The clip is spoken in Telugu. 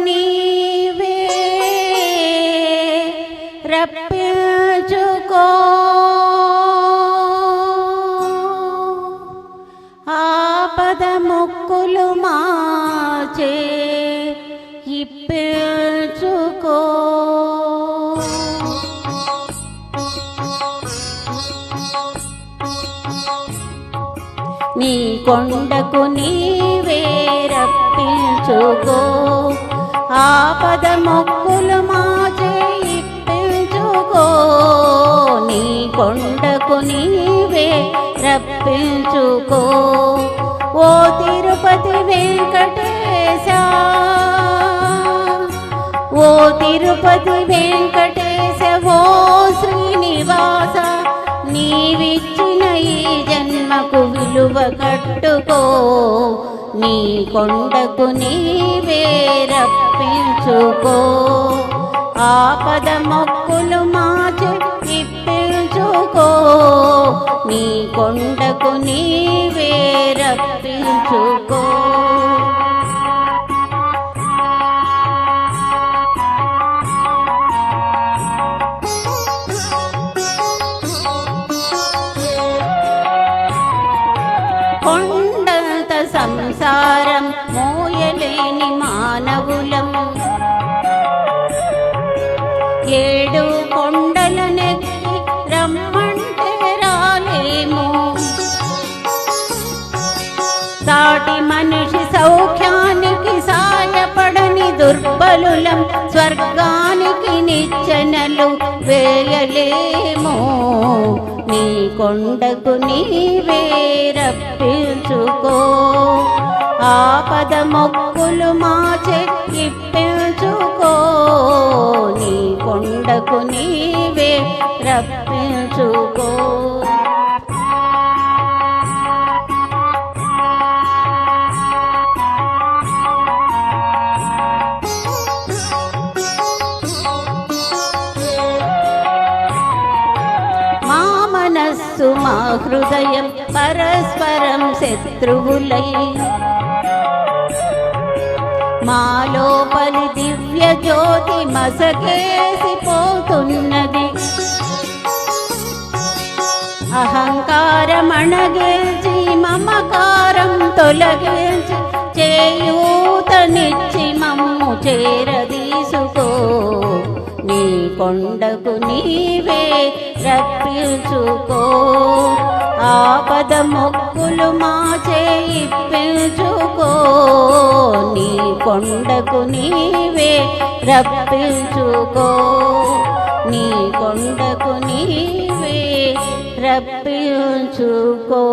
నీవే రప్పించుకో ఆపద మొక్కులు మాచే ఇప్పించుకో నీ కొండకు నీవే రప్పించుకో ఆపద మొక్కులు మాచే ఇప్పించుకో నీ కొండకు నీవే రప్పించుకో ఓ తిరుపతి వెంకటేశ ఓ తిరుపతి వెంకటేశ ఓ శ్రీనివాస నీవిచ్చిన ఈ జన్మకు విలువ కట్టుకో నీ కొండకు నీవే రప్పించుకో ఆపద మొక్కులు మాచే ఇప్పించుకో నీ కొండకు నీవే రప్పించుకో కొండంత సంసారం మోయలేని మానవులం ఏడు కొండలనెక్కి రమ్మంటే రాలేము సాటి మనిషి సౌఖ్యానికి సాయపడని దుర్బలులం స్వర్గానికి నిచ్చెనలు వేయలేము నీ కొండకు నీవే రప్పించుకో ఆపద మొక్కులు మాచే ఇప్పించుకో నీ కొండకు నీవే రప్పించుకో మనస్సు మా హృదయం పరస్పరం శత్రువులై మా లోపలి దివ్య జ్యోతి మసకేసిపోతున్నది అహంకారమణగేల్చి మమకారం తొలగించి చేయూతనిచ్చి మమ్ము చేరదీసుకో నీ కొండకు నీవే రప్పించుకో ఆపద మొక్కులు మాచే ఇప్పించుకో నీ కొండకు నీవే రప్పించుకో నీ కొండకు నీవే రప్పించుకో